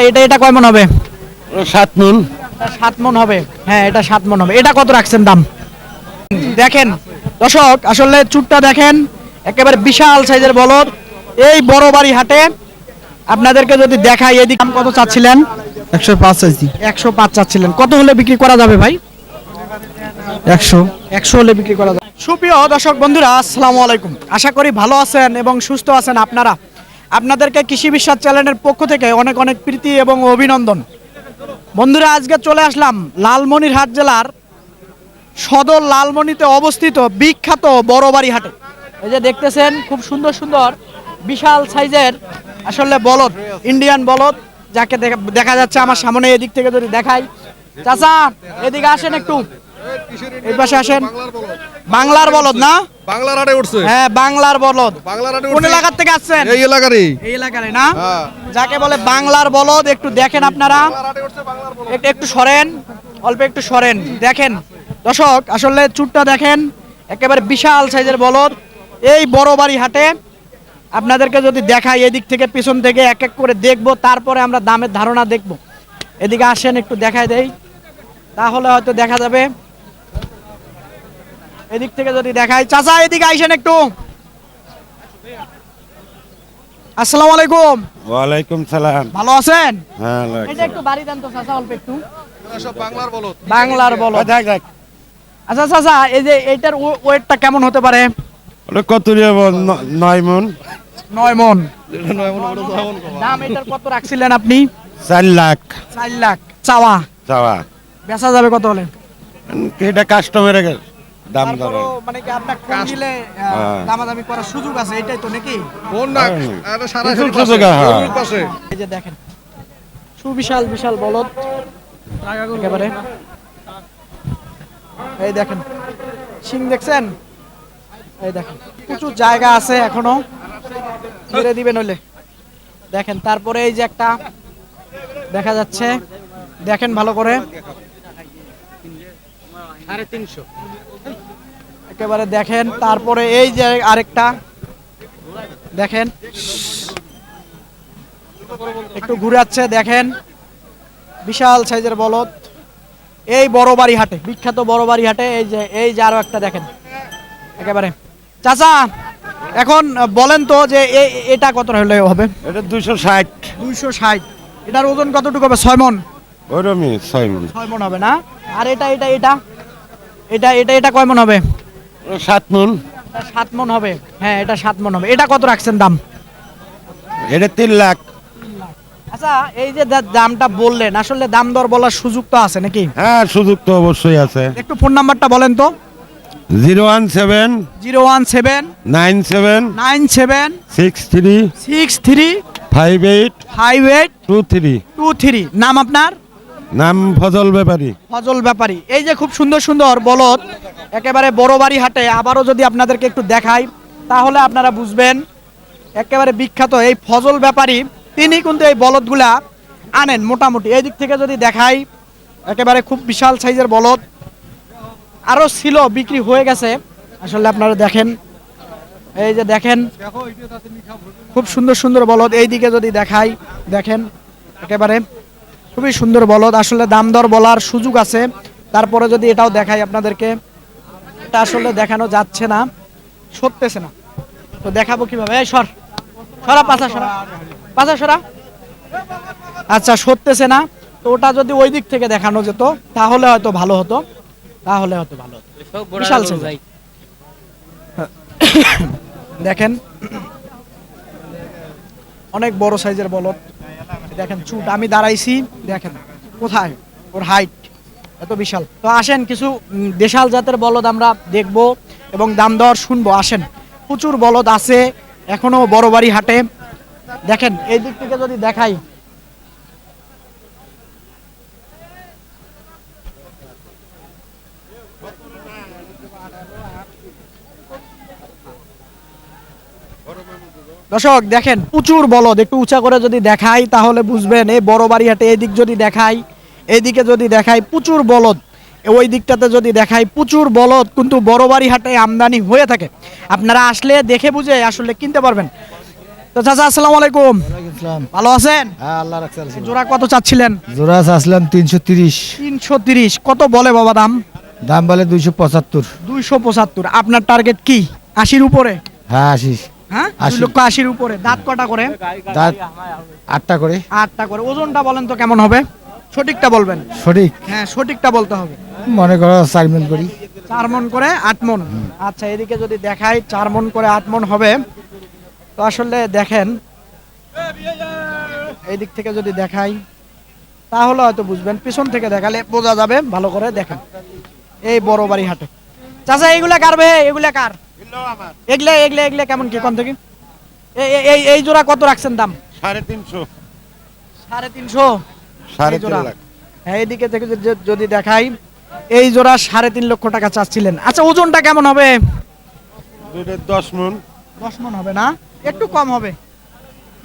এটা এটা কয় মন হবে? 7 মন। 7 মন হবে। হ্যাঁ, এটা 7 মন হবে। এটা কত রাখছেন দাম? দেখেন দর্শক, আসলে চুটটা দেখেন, একেবারে বিশাল সাইজের বলদ। এই বড় বাড়ি হাটে আপনাদেরকে যদি দেখাই, এদিকে দাম কত চাচ্ছিলেন? 105 চাইছি। 105 চাচ্ছিলেন। কত হলে বিক্রি করা যাবে ভাই? 100 হলে বিক্রি করা যাবে। সুপ্রিয় দর্শক বন্ধুরা, আসসালামু আলাইকুম। আশা করি ভালো আছেন এবং সুস্থ আছেন আপনারা। আপনাদেরকে কৃষি বিশ্বাস চ্যানেলের পক্ষ থেকে অনেক অনেক প্রীতি এবং অভিনন্দন। বন্ধুরা, আজকে চলে আসলাম লালমনিরহাট জেলার সদর লালমনিতে অবস্থিত বিখ্যাত বড়বাড়ি হাটে। এই যে দেখতেছেন, খুব সুন্দর সুন্দর বিশাল সাইজের আসলে বলদ, ইন্ডিয়ান বলদ, যাকে দেখা যাচ্ছে আমার সামনে। এদিক থেকে যদি দেখাই, চাচা এদিকে আসেন একটু, এই পাশে আসেন। বাংলার বলদ না? বাংলার হাটে উঠছে। হ্যাঁ, বাংলার বলদ। বাংলার হাটে কোন এলাকার থেকে আসছেন? এই এলাকারই। এই এলাকারই না? যাকে বলে বাংলার বলদ। একটু দেখেন আপনারা, একটু সরেন, অল্প একটু সরেন। দেখেন দর্শক, আসলে চুটটা দেখেন, একেবারে বিশাল সাইজের বলদ। এই বড় বাড়ি হাটে আপনাদেরকে যদি দেখাই, এদিক থেকে পিছন থেকে এক এক করে দেখবো, তারপরে আমরা দামের ধারণা দেখব। এদিকে আসেন, একটু দেখাই দেই, তাহলে হয়তো দেখা যাবে। এদিক থেকে যদি দেখাই, চাচা এদিকে আইসেন একটু। আসসালামু আলাইকুম। ওয়ালাইকুম সালাম। ভালো আছেন? হ্যাঁ, এটা একটু বাড়ি দেন তো চাচা, অল্প একটু। সব বাংলার বলদ। বাংলার বলদ। দেখ আচ্ছা চাচা, এই যে এইটার ওয়েটটা কেমন হতে পারে? ওটা কত নিব? 9 মন। 9 মন। দাম এটার কত রাখছিলেন আপনি? 4 লাখ 4 লাখ চাওয়া। চাওয়া। বেচা যাবে কত হলে? এটা কাস্টমারের দাম ধরে। তারপরও মানে কি আপনার কম দিলে দামাদামি করার সুযোগ আছে, এটাই তো নাকি? কোন না? এটা সারা সুযোগ পাশে, সুযোগ, হ্যাঁ। গরুর পাশে। এই যে দেখেন, সুবিশাল বিশাল বলদ একেবারে। এই দেখেন সিং দেখছেন? এই দেখেন, প্রচুর জায়গা আছে এখনো, ছেড়ে দিবেন হইলে। দেখেন, তারপরে এই যে একটা দেখা যাচ্ছে, দেখেন ভালো করে, 350 একেবারে দেখেন। তারপরে এই যে আরেকটা দেখেন, একটু ঘুরাচ্ছে, দেখেন বিশাল সাইজের বলদ। এই বড়বাড়ি হাটে, বিখ্যাত বড়বাড়ি হাটে এই যে আরো একটা দেখেন একেবারে। চাচা এখন বলেন তো যে এটা কত হলে হবে? এটা 260। 260। এটার ওজন কতটুকু হবে? 6 মন। ওরমই 6 মন। 6 মন হবে না? আর এটা এটা এটা এটা এটা এটা কয় মন হবে? 7 মন। 7 মন হবে। হ্যাঁ, এটা 7 মন হবে। এটা কত রাখছেন দাম? এটা 3 লাখ। আচ্ছা, এই যে দামটা বললেন, আসলে দাম দর বলার সুযোগ তো আছে নাকি? হ্যাঁ, সুযোগ তো অবশ্যই আছে। একটু ফোন নাম্বারটা বলেন তো। 017 017 97 97 63 63 58 58 23। 23। নাম আপনার? নাম ফজল ব্যাপারী। ফজল ব্যাপারী। এই যে খুব সুন্দর সুন্দর বলদ একেবারে বড়বাড়ি হাটে, আবারও যদি আপনাদেরকে একটু দেখাই তাহলে আপনারা বুঝবেন। একেবারে বিখ্যাত এই ফজল ব্যাপারী, তিনি কিন্তু এই বলদগুলা আনেন মোটামুটি। এই দিক থেকে যদি দেখাই, একেবারে খুব বিশাল সাইজের বলদ আরও ছিল, বিক্রি হয়ে গেছে। আসলে আপনারা দেখেন, এই যে দেখেন খুব সুন্দর সুন্দর বলদ। এই দিকে যদি দেখাই, দেখেন একেবারে খুবই সুন্দর বলদ। আসলে দাম দর বলার সুযোগ আছে। তারপরে যদি এটাও দেখাই আপনাদেরকে, এটা আসলে দেখানো যাচ্ছে না, সরতেছে না, তো দেখাবো কিভাবে? এই সরা পাছা সরা, পাছা সরা। আচ্ছা, সরতেছে না, তো ওটা যদি ওই দিক থেকে দেখানো যেত তাহলে হয়তো ভালো হতো, তাহলে হয়তো ভালো হতো। বিশাল সাইজ দেখেন, অনেক বড় সাইজের বলদ। দেখেন চুট, আমি দাঁড়াইছি, দেখেন কোথায় ওর হাইট এত বিশাল। তো আসেন, কিছু দেশাল জাতের বলদ আমরা দেখব এবং দাম দর শুনবো। আসেন, প্রচুর বলদ আছে এখনো বড়বাড়ি হাটে। দেখেন এই দিক থেকে যদি দেখাই, দর্শক দেখেন প্রচুর বলদ। একটু উঁচা করে যদি দেখাই তাহলে বুঝবেন। এই বড়বাড়ি হাটে এদিক যদি দেখাই, এইদিকে যদি দেখাই প্রচুর বলদ, ওই দিকটাতে যদি দেখাই প্রচুর বলদ কিন্তু বড়বাড়ি হাটে আমদানি হয়ে থাকে। আপনারা আসলে দেখে বুঝে আসলে কিনতে পারবেন। তো চাচা আসসালামু আলাইকুম, ইসলাম। ভালো আছেন? হ্যাঁ, আল্লাহ রাখছে। জোড়া কত চাচ্ছিলেন? জোড়া আসলাম 330, 330। কত বলে বাবা দাম? দাম বলে 275। 275। আপনার টার্গেট কি 80-র উপরে? হ্যাঁ, 80। হ্যাঁ, 80 2,80,000 উপরে। দাঁত কটা করে? দাঁত 8টা করে। 8টা করে। ওজনটা বলেন তো কেমন হবে? সঠিকটা বলবেন। সঠিক হ্যাঁ, সঠিকটা বলতে হবে। মনে করো 4 মণ করি। 4 মণ করে 8 মণ। আচ্ছা, এদিকে যদি দেখাই 4 মণ করে 8 মণ হবে। তো আসলে দেখেন, এই দিক থেকে যদি দেখাই তাহলে হয়তো বুঝবেন, পিছন থেকে দেখালে বোঝা যাবে ভালো করে। দেখেন এই বড় বাড়ি হাটে। চাচা এইগুলা কার বে? এগুলা কার? এগলে এগলে এগলে কেমন কি কোন থেকে? এই জোড়া কত রাখছেন দাম? 350, 350। এই জোড়া। 3.5 লাখ। হ্যাঁ, এদিকে থেকে যদি দেখাই এই জোড়া 3.5 লক্ষ টাকা চাচ্ছিলেন। আচ্ছা, ওজনটা কেমন হবে? দুইটা 10 মণ। 10 মণ হবে না, একটু কম হবে।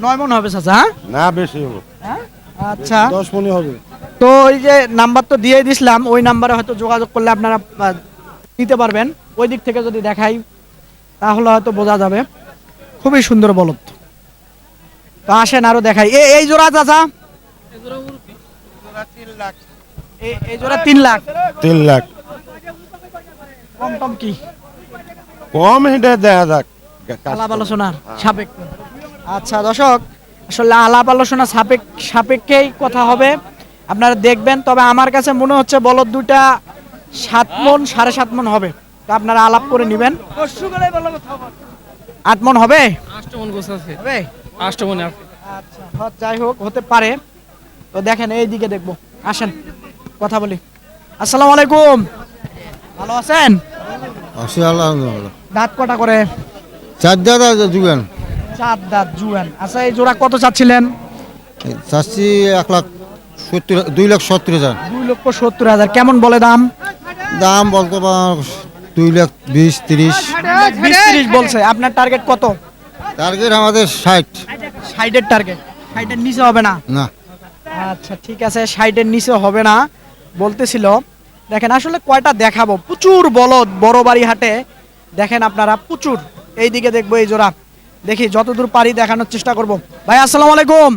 9 মণ হবে চাচা? না, বেশি হবে। হ্যাঁ, আচ্ছা। 10 মণই হবে। তো ওই যে নাম্বার তো দিয়ে দিছিলাম, ওই নাম্বারে হয়তো যোগাযোগ করলে আপনারা নিতে পারবেন। ওই দিক থেকে যদি দেখাই তাহলে হয়তো বোঝা যাবে। খুবই সুন্দর বলদ। তো আসেন আরো দেখাই। এই জোড়া চাচা? এই জোড়া 3 লাখ। 3 লাখ। কম টম কি? কম এটা দেখা যাক। আলাপ আলোচনার সাপেক্ষে। আচ্ছা দর্শক, আসলে আলাপ আলোচনা সাপেক্ষেই কথা হবে, আপনারা দেখবেন। তবে আমার কাছে মনে হচ্ছে বলদ দুটা 7 মণ 7.5 মণ হবে। তো আপনারা আলাপ করে নেবেন। 8 মণ হবে? 8 মন গোছ আছে। হবে? 8 মনে আছে। আচ্ছা, যাই হোক, হতে পারে। তো দেখেন এই দিকে দেখবো। আসেন কথা বলি। আসসালামু আলাইকুম, ভালো আছেন? আলহামদুলিল্লাহ। দাঁত কটা করে? 4 দাঁত দিবেন। 4 দাঁত জুয়ান। আচ্ছা, এই জোড়া কত চাচ্ছিলেন? চাচ্ছি 2,70,000। 2,70,000। কেমন বলে দাম? দাম বলতে পার 2,20,000, 30। 20-30 বলছে। আপনার টার্গেট কত? টার্গেট আমাদের 60। 60-এর টার্গেট। 60-এর নিচে হবে না? না, আচ্ছা, ঠিক আছে, 60-এর নিচে হবে না বলতেছিল। দেখেন আসলে কয়টা দেখাবো, প্রচুর বলদ বড় বাড়ি হাটে। দেখেন আপনারা প্রচুর। এই দিকে দেখবো এই জোড়া, দেখি যতদূর পারি দেখানোর চেষ্টা করব। ভাই আসসালামু আলাইকুম,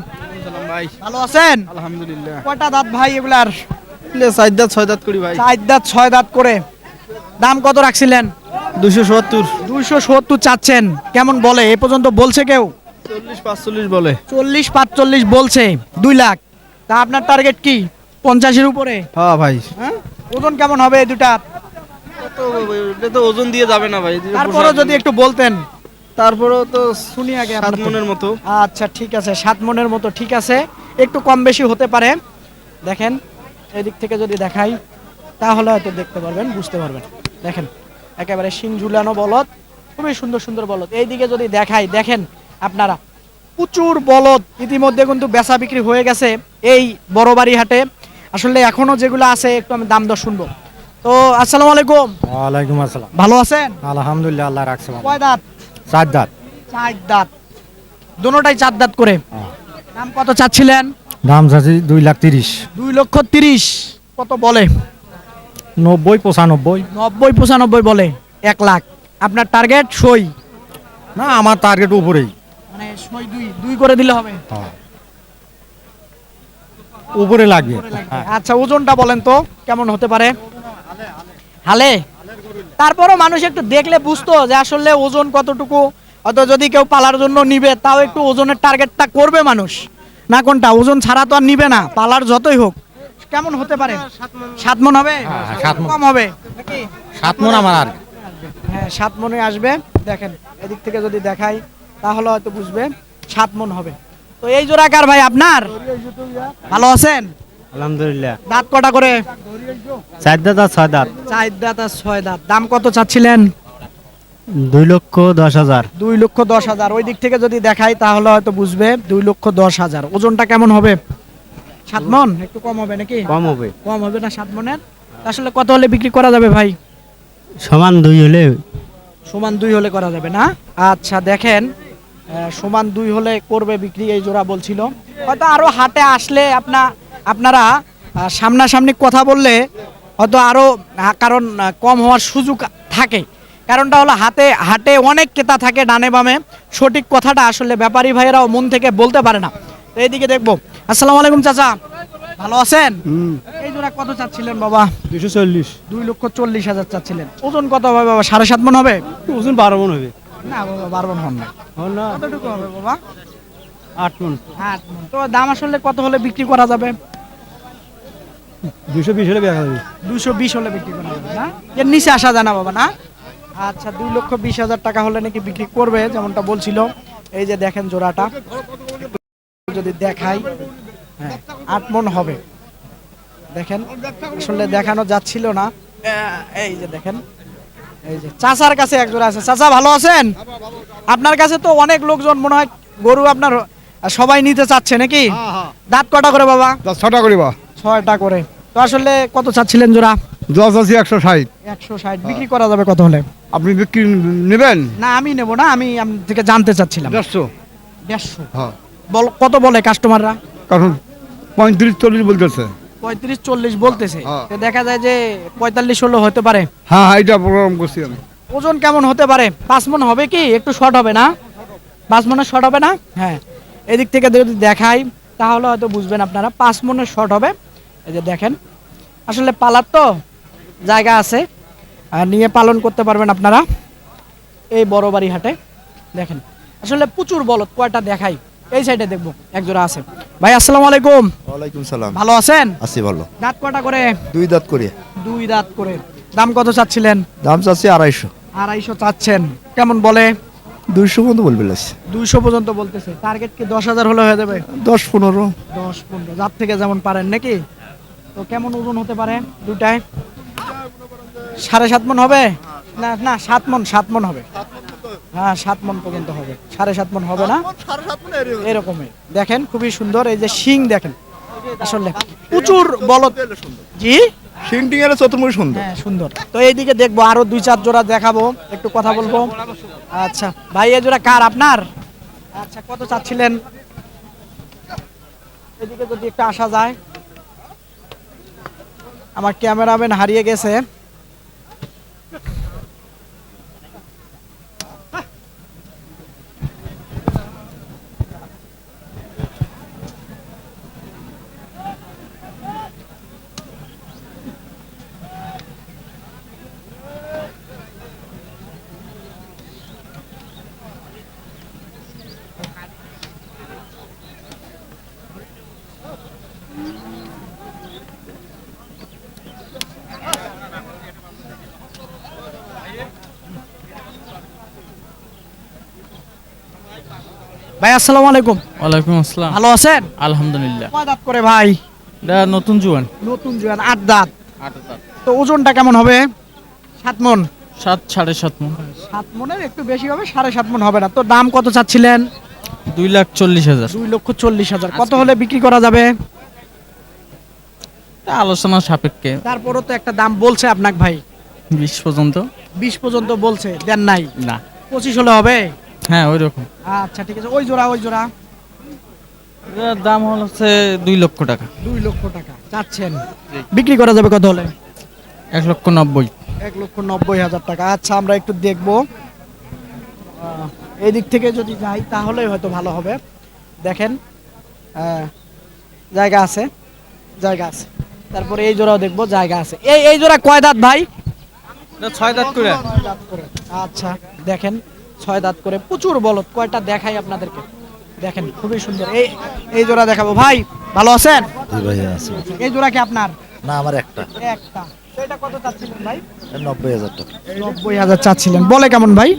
ভাই ভালো আছেন? আলহামদুলিল্লাহ। কয়টা দাঁত ভাই এগুলার? 4 দাঁত 6 দাঁত করি ভাই। 4 দাঁত 6 দাঁত করে। দাম কত রাখছিলেন? 270। 270 চাচ্ছেন। কেমন বলে এ পর্যন্ত বলছে কেউ? 40-45 বলে। 40-45 বলছে। 2 লাখ। তা আপনার টার্গেট কি 50-এর উপরে? হ্যাঁ ভাই। হ্যাঁ, ওজন কেমন হবে এই দুটা? এটা তো ওজন দিয়ে যাবে না ভাই। তারপরে যদি একটু বলতেন। তারপরেও তো শুনি আগে 7 আপনার থেকে। মনের মতো। আচ্ছা, ঠিক আছে, 7 মনের মতো। ঠিক আছে, একটু কম বেশি হতে পারে। দেখেন এদিক থেকে যদি দেখাই তাহলে হয়তো দেখতে পারবেন, বুঝতে পারবেন। দেখেন একেবারে শিং ঝুলানো বলদ, খুবই সুন্দর সুন্দর বলদ। এইদিকে যদি দেখাই, দেখেন আপনারা প্রচুর বলদ ইতিমধ্যে কিন্তু বেচা বিক্রি হয়ে গেছে এই বড়বাড়ি হাটে। আসলে এখনো যেগুলো আছে একটু আমি দাম দর শুনবো। তো আসসালামু আলাইকুম, ওয়ালাইকুম আসসালাম। ভালো আছেন? আলহামদুলিল্লাহ, আল্লাহ রাখছে। কয় দাঁত? 4 দাঁত। 4 দাঁত। দুটোটাই 4 দাঁত করে। দাম কত চাচ্ছিলেন? দাম চাচ্ছি 2,30,000। 2,30,000। কত বলে? 90-95। 90-95 বলে। 1 লাখ। আপনার টার্গেট সই? না, আমার টার্গেট উপরেই। মানে সই 2 করে দিলে হবে? উপরে লাগবে। আচ্ছা, ওজনটা বলেন তো কেমন হতে পারে? হালে? তারপরও মানুষ একটু দেখলে বুঝতো যে আসলে ওজন কতটুকু। হয়তো যদি কেউ পালার জন্য নিবে তাও একটু ওজনের টার্গেটটা করবে মানুষ, না কোনটা? ওজন ছাড়া তো আর নিবে না, পালার যতই হোক। কেমন হতে পারে? 7 মণ হবে? 7 মণ। কম হবে নাকি? 7 মণ আমার আর। হ্যাঁ, 7 মণে আসবে। দেখেন এদিক থেকে যদি দেখাই তাহলে হয়তো বুঝবে 7 মণ হবে। তো এই জোড়া কার ভাই আপনার? ভালো আছেন? আলহামদুলিল্লাহ। দাঁত কটা করে? 4 দাঁত আর 6 দাঁত। 4 দাঁত আর 6 দাঁত। দাম কত চাচ্ছিলেন? 2,10,000। 2,10,000। ওই দিক থেকে যদি দেখাই তাহলে হয়তো বুঝবে 2,10,000। ওজনটা কেমন হবে? 7 মণ? একটু কম হবে নাকি? কম হবে। কম হবে না 7 মণের? আসলে কত হলে বিক্রি করা যাবে ভাই? সমান 2 হলে। সমান 2 হলে করা যাবে না? আচ্ছা, দেখেন সমান 2 হলে করবে বিক্রি, এই জোড়া বলছিল। হয়তো আরো হাটে আসলে আপনারা সামনাসামনি কথা বললে হয়তো আরো, কারণ কম হওয়ার সুযোগ থাকে। কারণটা হলো হাটে অনেক ক্রেতা থাকে ডানে বামে, সঠিক কথাটা আসলে ব্যাপারী ভাইয়েরাও মন থেকে বলতে পারে না। তো এইদিকে দেখবো। আসসালামু আলাইকুম চাচা, ভালো আছেন? এই জোড়া কত চাচ্ছিলেন বাবা? 240 2,40,000 চাচ্ছিলেন। ওজন কত হবে বাবা? 7.5 মণ হবে? ওজন 12 মণ হবে। না বাবা, 12 মণ হবে না। না কতটুকু হবে বাবা? 8 মণ। 8 মণ। তো দাম আসলে কত হলে বিক্রি করা যাবে? 220 হলে বিক্রি হবে। 220 হলে বিক্রি করা যাবে না, এর নিচে আসা যায় না বাবা, না? আচ্ছা, 2,20,000 টাকা হলে নাকি বিক্রি করবে, যেমনটা বলছিল। এই যে দেখেন জোড়াটা যদি দেখাই, হ্যাঁ 8 মণ হবে। দেখেন আসলে দেখানো যাচ্ছিল না। এই যে দেখেন, এই যে চাচার কাছে এক জোড়া আছে। চাচা ভালো আছেন? আপনার কাছে তো অনেক লোকজন মনে হয় গরু আপনার সবাই নিতে চাচ্ছে নাকি? দাঁত কটা করে বাবা? 6টা করিবা। 6টা করে। তো আসলে কত চাচ্ছিলেন জোড়া? 10 আছে 160। 160 বিক্রি করা যাবে কত হলে? আপনি বিক্রি নেবেন? না আমি নেব না, আমি আপনার থেকে জানতে চাচ্ছিলাম। 150। 150 হ্যাঁ। কত বলে কাস্টমাররা? কারণ 35-40 বলতেছে। 35-40 বলতেছে। হ্যাঁ। তো দেখা যায় যে 45 হলো হতে পারে। হ্যাঁ এটা প্রোগ্রাম করছি আমি। ওজন কেমন হতে পারে? 5 মণ হবে কি? একটু শর্ট হবে না? 5 মণের শর্ট হবে না? হ্যাঁ, এদিক থেকে যদি দেখাই তাহলে হয়তো বুঝবেন আপনারা। 5 মণের শর্ট হবে। এই যে দেখেন, আসলে পালার তো জায়গা আছে, আর নিয়ে পালন করতে পারবেন আপনারা এই বড় বাড়ি হাটে। দেখেন আসলে প্রচুর বলদ, কয়টা দেখাই। এই সাইডে দেখবো এক জোড়া আছে। ভাই আসসালামু আলাইকুম, ওয়ালাইকুম সালাম। ভালো আছেন? আছি ভালো। দাঁত কয়টা করে? 2 দাঁত করে। 2 দাঁত করে। দাম কত চাচ্ছিলেন? দাম চাচ্ছি 250। 250 চাচ্ছেন। কেমন বলে? 200 পর্যন্ত বলবে লাগছে। 200 পর্যন্ত বলতেছে। টার্গেট কি 10,000 হলে হয়ে যাবে? 10-15। 10-15 যার থেকে যেমন পারেন নাকি? তো কেমন ওজন হতে পারে দুটায়? 7.5 মণ হবে? না না, 7 মণ হবে। হ্যাঁ 7 মণ পর্যন্ত হবে, 7.5 মণ হবে না, এরকমই। দেখেন খুবই সুন্দর, এই যে শিং দেখেন, আসলে প্রচুর বলদ। জি সিংটিং এর চতুর্মুখী সুন্দর। হ্যাঁ সুন্দর। তো এইদিকে দেখবো আরো 2-4 জোড়া দেখাবো, একটু কথা বলবো। আচ্ছা ভাই, এই জোড়া কার? আপনার? আচ্ছা, কত চাচ্ছিলেন? এদিকে যদি একটু আসা যায়। আমার ক্যামেরাম্যান হারিয়ে গেছে। ভাই আসসালামু আলাইকুম। ওয়ালাইকুম আসসালাম। ভালো আছেন? আলহামদুলিল্লাহ। কয় দাঁত করে ভাই? এটা নতুন জুয়ান। নতুন জোয়ান, 8 দাঁত। তো ওজনটা কেমন হবে? 7 মণ। 7.5 মণ। 7 মণের একটু বেশি হবে, 7.5 মণ হবে না। তো দাম কত চাচ্ছিলেন? 2,40,000। 2,40,000 কত হলে বিক্রি করা যাবে? এটা আলোচনা সাপেক্ষে তারপরও তো একটা দাম বলছে আপনাকে ভাই। 20 পর্যন্ত। 20 পর্যন্ত বলছে, দেন নাই? না। 25 হলে হবে? হ্যাঁ ওই রকম। আচ্ছা ঠিক আছে। ওই জোড়া এটার দাম হচ্ছে 2 লক্ষ টাকা। 2 লক্ষ টাকা চাচ্ছেন, বিক্রি করা যাবে কত হলে? 1,90,000। 1,90,000 টাকা। আচ্ছা আমরা একটু দেখবো এই দিক থেকে যদি যাই তাহলে হয়তো ভালো হবে। দেখেন জায়গা আছে, জায়গা আছে। তারপরে এই জোড়াও দেখবো, জায়গা আছে। এই জোড়া কয় দাঁত ভাই? এটা 6 দাঁত করে। 6 দাঁত করে। আচ্ছা দেখেন 6 দাঁত করে, প্রচুর বলদ। কয়টা দেখাই আপনাদেরকে, দেখেন খুবই সুন্দর। এই জোড়া দেখাবো। ভাই ভালো আছেন? জি ভাই আছে। এই জোড়া কি আপনার? না আমার একটা। একটা। তো এটা কত চাচ্ছিলেন ভাই? 90,000 টাকা। 90,000 চাচ্ছিলেন। বলে কেমন ভাই?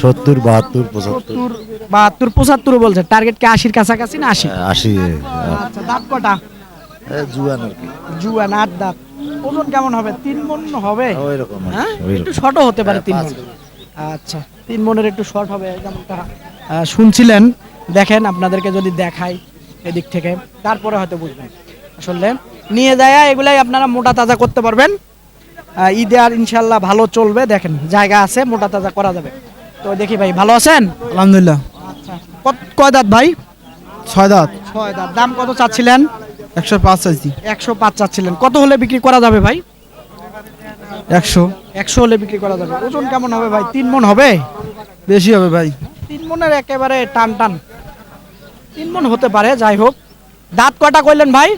70, 72, 75, 70, 72, 75 বলছে। টার্গেট কি 80-র কাছাকাছি না 80? 80। আচ্ছা, দাঁত কটা? জুয়ান আর কি। জুয়ান, 8 দাঁত। ওজন কেমন হবে? 3 মণ হবে? ওই রকম। হ্যাঁ ওই একটু রকম। শর্টও হতে পারে 3 মণ। আচ্ছা 3 মণের একটু শর্ট হবে, যেমনটা শুনছিলেন। দেখেন আপনাদেরকে যদি দেখাই এদিক থেকে, তারপরে হয়তো বুঝবেন। আসলে নিয়ে যায় এগুলাই আপনারা মোটা তাজা করতে পারবেন। ঈদে আর ইনশাল্লাহ ভালো চলবে। দেখেন জায়গা আছে, মোটা তাজা করা যাবে। তো দেখি ভাই ভালো আছেন? আলহামদুলিল্লাহ। আচ্ছা কয় দাঁত ভাই? 6 দাঁত। 6 দাঁত। দাম কত চাচ্ছিলেন? 105 চাইছি। 105 চাচ্ছিলেন। কত হলে বিক্রি করা যাবে ভাই? 100 100 হলে বিক্রি করা যাবে। ওজন কেমন হবে ভাই? 3 মণ হবে? বেশি হবে ভাই। 3 মণের একেবারে টান টান 3 মণ হতে পারে, যাই হোক। দাঁত কয়টা কইলেন ভাই?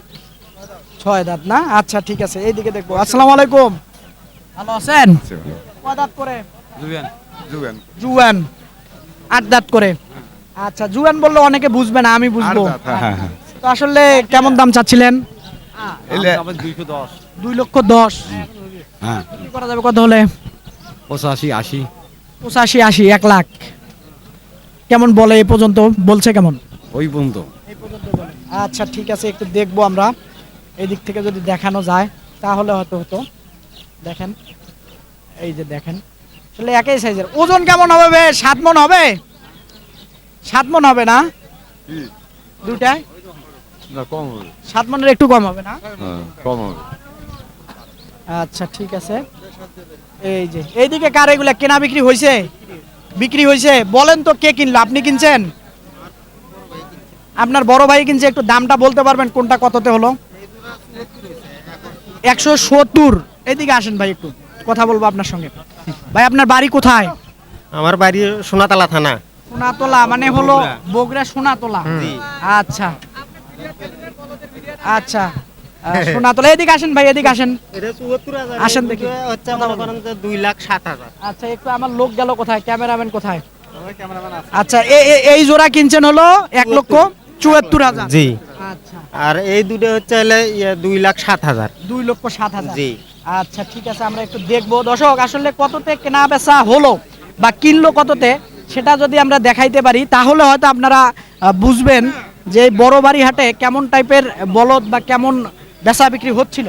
6 দাঁত না? আচ্ছা ঠিক আছে, এইদিকে দেখবো। আসসালামু আলাইকুম, ভালো আছেন? কয় দাঁত করে? জুয়ান 8 দাঁত করে। আচ্ছা, জুয়ান বললে অনেকে বুঝবে না, আমি বুঝবো। তো আসলে কেমন দাম চাচ্ছিলেন? 2,10,000। কি করা যাবে কত হলে? 85-80 1 লাখ। কেমন বলে এই পর্যন্ত? বলছে কেমন? ওই বন্ধু এই পর্যন্ত বলে। আচ্ছা ঠিক আছে, একটু দেখবো আমরা। এই দিক থেকে যদি দেখানো যায় তাহলে হয়তো হতো। দেখেন, এই যে দেখেন, আসলে একই সাইজের। ওজন কেমন হবে বে? 7 মণ হবে? 7 মণ হবে না? দুটায় 7 মণের একটু কম হবে না? আচ্ছা ঠিক আছে। এই যে এইদিকে কার এগুলা কেনা বিক্রি হয়েছে? বিক্রি হয়েছে? বলেন তো কে কিনলো? আপনি কিনছেন? আপনার বড় ভাই কিনছে। একটু দামটা বলতে পারবেন কোনটা কততে হলো? 170। এইদিকে আসেন ভাই, একটু কথা বলবো আপনার সঙ্গে। ভাই আপনার বাড়ি কোথায়? আমার বাড়ি সোনাতলা থানা। সোনাতলা মানে হলো বগুড়া সোনাতলা। আচ্ছা আচ্ছা, সোনাতলা। এদিকে আসেন ভাই, এদিকে আসেন। আসেন দেখি। হচ্ছে মনে করেন যে 2,07,000। আচ্ছা, একটু আমার লোক গেল কোথায়? ক্যামেরাম্যান কোথায়? আচ্ছা, এই জোড়া কিনছেন হলো 1,74,000। জি। আচ্ছা, আর এই দুটো হচ্ছে হলে 2,07,000। 2,07,000। জি। আচ্ছা ঠিক আছে, আমরা একটু দেখবো দর্শক আসলে কততে কেনা বেচা হলো বা কিনলো কততে, সেটা যদি আমরা দেখাইতে পারি তাহলে হয়তো আপনারা বুঝবেন যে এই বড় বাড়ি হাটে কেমন টাইপের বলদ বা কেমন বেচা বিক্রি হচ্ছিল।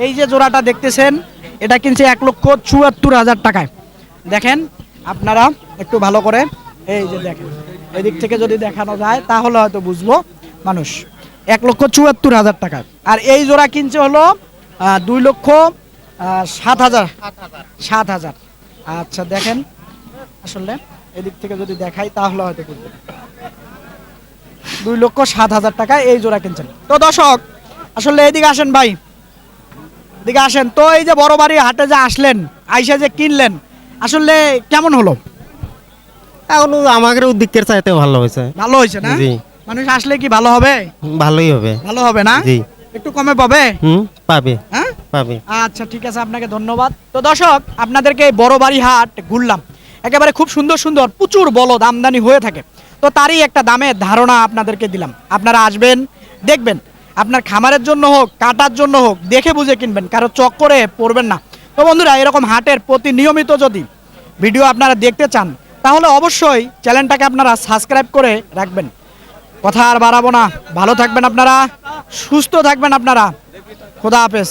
এই যে জোড়াটা দেখতেছেন, এটা কিনছে 1,74,000 টাকায়। দেখেন আপনারা একটু ভালো করে, এই যে দেখেন, এদিক থেকে যদি দেখানো যায় তাহলে হয়তো বুঝবো মানুষ। 1,74,000 টাকায়। আর এই জোড়া কিনছে হলো 2,07,000। আচ্ছা দেখেন, আসলে এদিক থেকে যদি দেখাই তাহলে হয়তো বুঝবেন। 2,07,000 টাকায় এই জোড়া কিনছেন। তো দর্শক আসলে এদিকে আসেন ভাই, এদিকে আসেন। তো এই যে বড় বাড়ি হাটে যে আসলেন, আইসা যে কিনলেন, আসলে কেমন হলো? এখন আমাদের উদ্যোগের চাইতে ভালো হয়েছে। ভালো হয়েছে না? জি। মানুষ আসলে কি ভালো হবে? ভালোই হবে। ভালো হবে না? জি। একটু কমে পাবে? পাবে। হ্যাঁ পাবে। আচ্ছা ঠিক আছে, আপনাকে ধন্যবাদ। তো দর্শক আপনাদেরকে এই বড় বাড়ি হাট ঘুরলাম, একেবারে খুব সুন্দর সুন্দর প্রচুর বলদ আমদানি হয়ে থাকে। তো তারই একটা দামের ধারণা আপনাদেরকে দিলাম। আপনারা আসবেন, দেখবেন, আপনার খামারের জন্য হোক কাটার জন্য হোক, দেখে বুঝে কিনবেন, কারো চক্করে পড়বেন না। তো বন্ধুরা, এরকম হাটের প্রতি নিয়মিত যদি ভিডিও আপনারা দেখতে চান তাহলে অবশ্যই চ্যানেলটাকে আপনারা সাবস্ক্রাইব করে রাখবেন। কথা আর বাড়াবো না, ভালো থাকবেন আপনারা, সুস্থ থাকবেন আপনারা। খোদা হাফেজ।